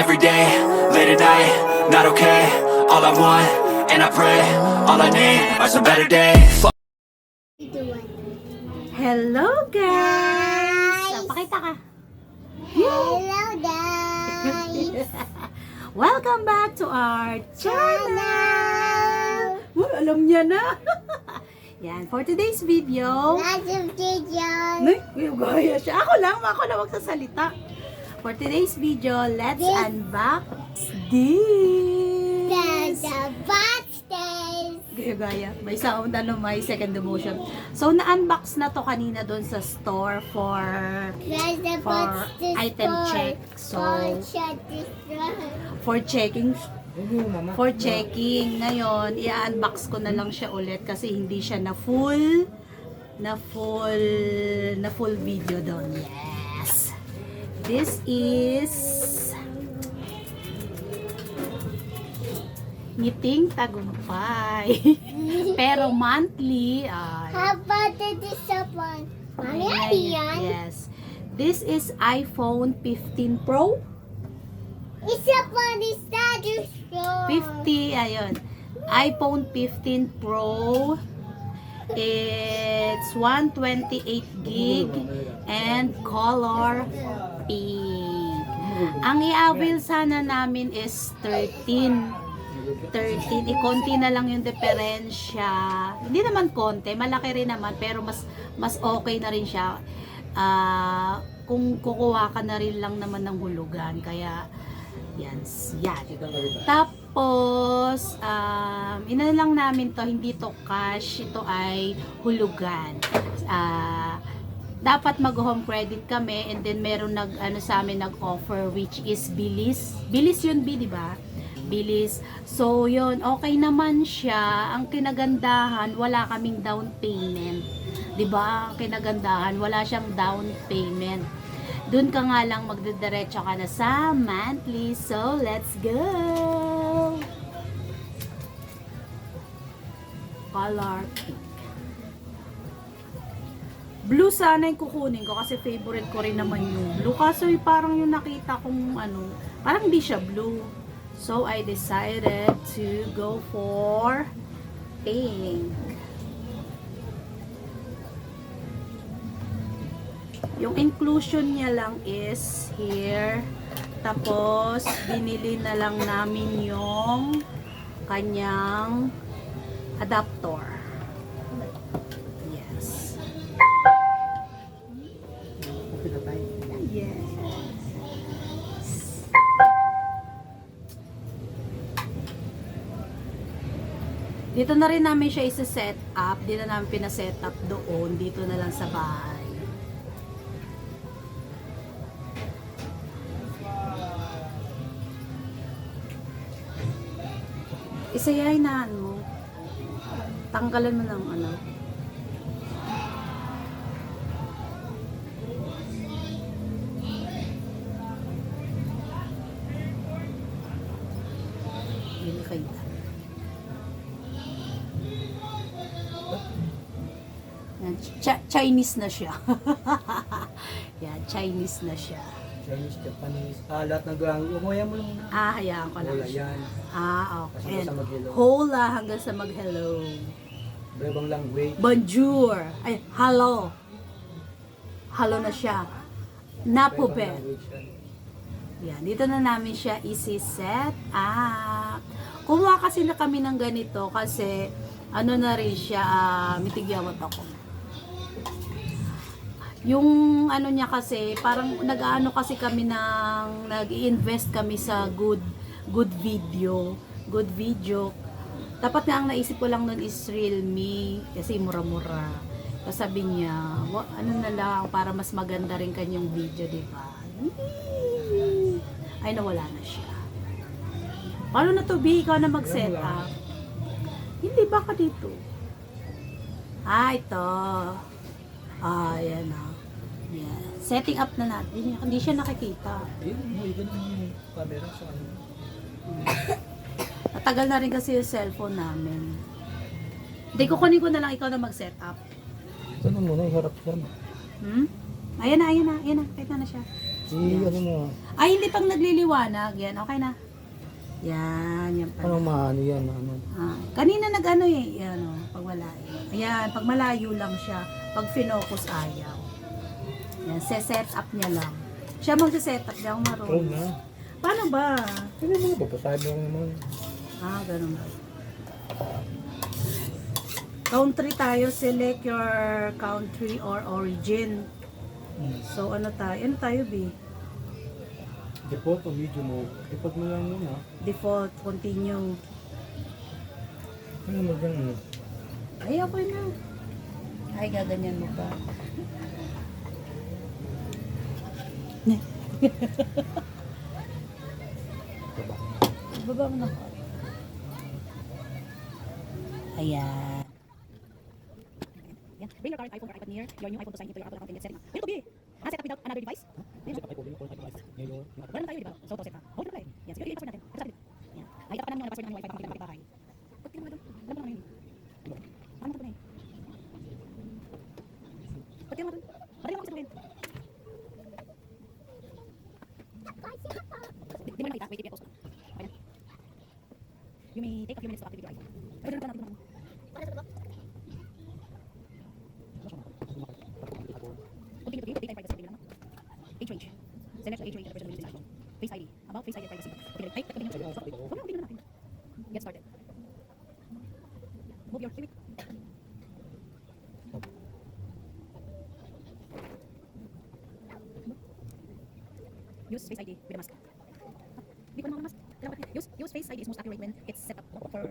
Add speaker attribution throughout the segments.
Speaker 1: every day, late at night, not okay. All I want, and I pray, all I need are some better days.
Speaker 2: Hello guys! Pakita ka.
Speaker 3: Hello guys!
Speaker 2: Welcome back to our channel! Well, alam niya na. Yan, for today's video.
Speaker 3: Lots of videos.
Speaker 2: Nay, gaya siya. Ako lang magsasalita. For today's video, let's unbox this.
Speaker 3: The boxes.
Speaker 2: Gaya. May sound, may second emotion. So, na-unbox na to kanina doon sa store for item check. So, for checking. Ngayon, i-unbox ko na lang siya ulit kasi hindi siya na full video doon. Yes. This is Ngiting Tagumpay. Pero monthly.
Speaker 3: How about this one? Mommy, yan?
Speaker 2: Yes. This is iPhone 15 Pro.
Speaker 3: It's a funny status show.
Speaker 2: 50, ayun. iPhone 15 Pro. It's 128 gig and color pink. Ang i-avail sana namin is 13. Konti na lang yung diferensya. Hindi naman konti, malaki rin naman pero mas okay na rin siya. Kung kukuha ka na rin lang naman ng hulugan. Kaya yan. Tapos, ina lang namin to, hindi to cash, ito ay hulugan. Dapat mag-home credit kami and then meron sa amin nag-offer which is Bilis. Bilis yun, di ba? Bilis. So, yun, okay naman siya. Ang kinagandahan, wala kaming down payment. Di ba? Ang kinagandahan, wala siyang down payment. Doon ka nga lang magdidiretso ka na sa monthly. So, let's go! Color pink. Blue sana yung kukunin ko kasi favorite ko rin naman yung blue. Kaso parang yung nakita kong parang hindi siya blue. So, I decided to go for pink. Yung inclusion niya lang is here. Tapos, binili na lang namin yung kanyang adapter. Yes. Yes. Dito na rin namin siya isa-set up. Dito na namin pina-set up doon. Dito na lang sa bahay. Isayahin na mo. Tanggalan mo ng Hindi kayo. Chinese na siya. Yan, Chinese na siya.
Speaker 4: Chinese, Japanese, lahat ng gang, umuya mo lang muna.
Speaker 2: Hayaan ko lang
Speaker 4: Hola
Speaker 2: siya.
Speaker 4: yan.
Speaker 2: Okay.
Speaker 4: Hanggang sa mag-hello.
Speaker 2: Hola hanggang sa mag-hello.
Speaker 4: Ibang language.
Speaker 2: Bonjour. Ay, hello. Hello na siya. Napo
Speaker 4: Iba-ibang
Speaker 2: pe.
Speaker 4: language yan.
Speaker 2: Yan, dito na namin siya isi-set up. Kumuha kasi na kami ng ganito kasi na rin siya, mitigyawat ako. Yung niya kasi, parang kasi kami nag-i-invest kami sa good video. Dapat nga ang naisip ko lang nun is Realme kasi mura-mura. Kasi sabi niya, na lang para mas maganda rin kanyang video, di ba? Ay, nawala na siya. Paano na to, B? Ikaw na mag-set up. Hindi ba ka dito? Ito. Yan na. Yeah. Setting up na natin. Hindi siya nakikita.
Speaker 4: May ganun yung camera sa
Speaker 2: Natagal na rin kasi yung cellphone namin. Hindi, kukunin ko na lang ikaw na mag-set up.
Speaker 4: Ito na muna, iharap siya.
Speaker 2: Ayan na. Kahit na siya.
Speaker 4: Ano mo?
Speaker 2: Ay, hindi pang nagliliwanag. Yan, okay na. Yan pala.
Speaker 4: Ano maano yan? Ano?
Speaker 2: Kanina nag-ano eh. Yan o, pag wala eh. Ayan, pag malayo lang siya. Pag finocus ayaw. Yan, set up niya lang. Siya magse-set up, di ako
Speaker 4: Oh
Speaker 2: marunong.
Speaker 4: na.
Speaker 2: Paano ba?
Speaker 4: Ano mo? Babasahin mo lang naman.
Speaker 2: Ganun ba? Country tayo. Select your country or origin. So, ano tayo, B?
Speaker 4: Default o video mo. Default mo lang muna.
Speaker 2: Default, continue.
Speaker 4: Ano mo dyan?
Speaker 2: Ay, okay na. Ay, gaganyan mo pa. Baba mo na. Ayan. Yan. Bring your current iPhone or iPad near your new iPhone to sign into your Apple account and get setting up. Ayun to be. Set up without another device. Wala na tayo, di ba? So, to set up. Okay na pala eh. Yan. Sige, i-password natin. Ito sa akin. Yan. Nakita ka na yung password ng wifi pakita bahay. Ba't kinuha doon? Alam mo na yun. Paano mo ito na yun? Ba't kinuha doon? Ba't kinuha ko sa doon? Di mo na makita. Wait, i-post ko. Okay na. You may take a few minutes to activate your iPhone. Ay, doon pa natin. Continue to give data and privacy. Age range. Select age range of the person using this iPhone. Face ID. About Face ID and privacy. Okay, ay, tabi na. Huwag na, natin. Get started. Move your wait. Use Face ID with a mask. Di ko na mask. Use Face ID is most accurate when it's set up for. You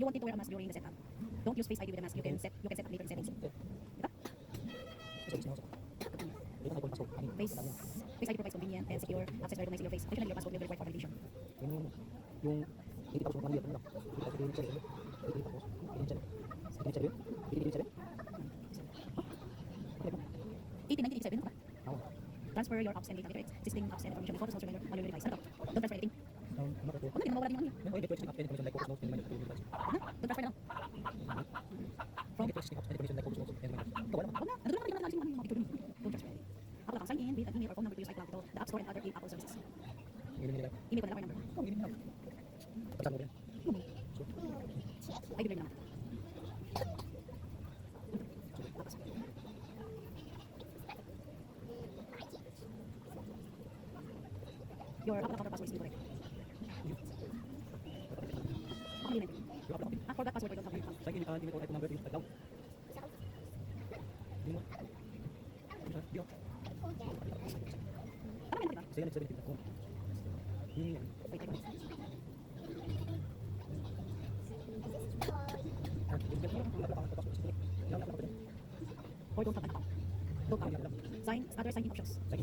Speaker 2: want it to wear a mask during the setup. Don't use Face ID with a mask. You can set up later in settings. Diba? Face ID provides convenient and secure access by recognizing your face. Additionally, your password will be required for validation.
Speaker 4: Yung hindi tapos mo kanina.
Speaker 2: Transfer your apps and data. Existing apps and information. Photos, also on your device. Don't transfer anything. Huwag na, hindi na mawala din yung ano yun. Don't transfer na lang. Huwag na, andun naman yung mga picture dun. Don't transfer anything. Ako lang, sign in with an email or phone number to use iCloud to the App Store and other Apple services. Email ko na lang or number. Ay, bigay naman. Your Apple account or password is incorrect. Forgot password or don't have your account. Tama yun, diba? Wait, wait. Or don't have an account. Don't have. Other sign-in options. Wait.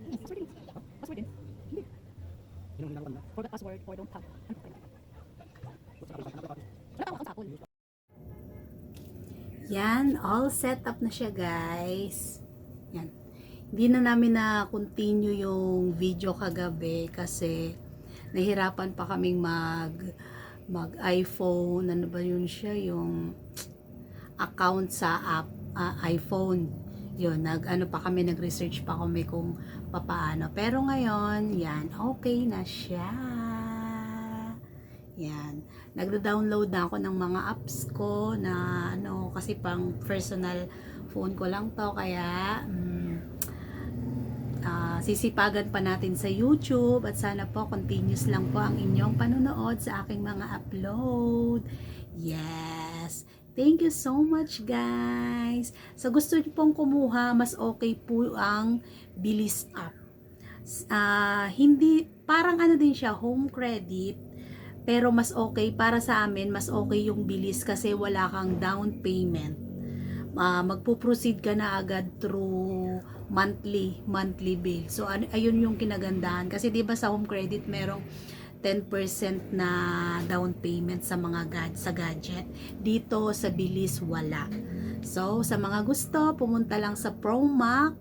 Speaker 2: Password din. Password din. Hindi. Forgot password or don't have. Wala kang account sa Apple. Yan, all set up na siya, guys. Yan. Hindi na namin na continue yung video kagabi kasi nahirapan pa kaming mag iPhone, ano ba yun siya, yung account sa app, iPhone. Yun, nag-research pa kami kung papaano. Pero ngayon, yan, okay na siya. Yan. Nagdo-download na ako ng mga apps ko na kasi pang personal phone ko lang to, kaya sisipagan pa natin sa YouTube at sana po continuous lang po ang inyong panonood sa aking mga upload. Yes. Thank you so much, guys. Sa gusto niyo pong kumuha, mas okay po ang Bilis app. Hindi, parang din siya, home credit. Pero mas okay para sa amin, mas okay yung Bilis kasi wala kang down payment. Magpo-proceed ka na agad through monthly bill. So ayun yung kinagandahan kasi 'di ba sa home credit merong 10% na down payment sa mga sa gadget. Dito sa Bilis wala. So sa mga gusto, pumunta lang sa Promac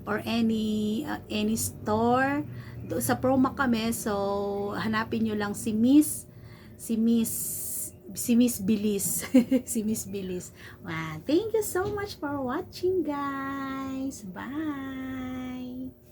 Speaker 2: or any store. Sa Promac kami, so hanapin nyo lang si Miss Si Miss Bilis. Si Miss Bilis. Wow. Thank you so much for watching, guys. Bye.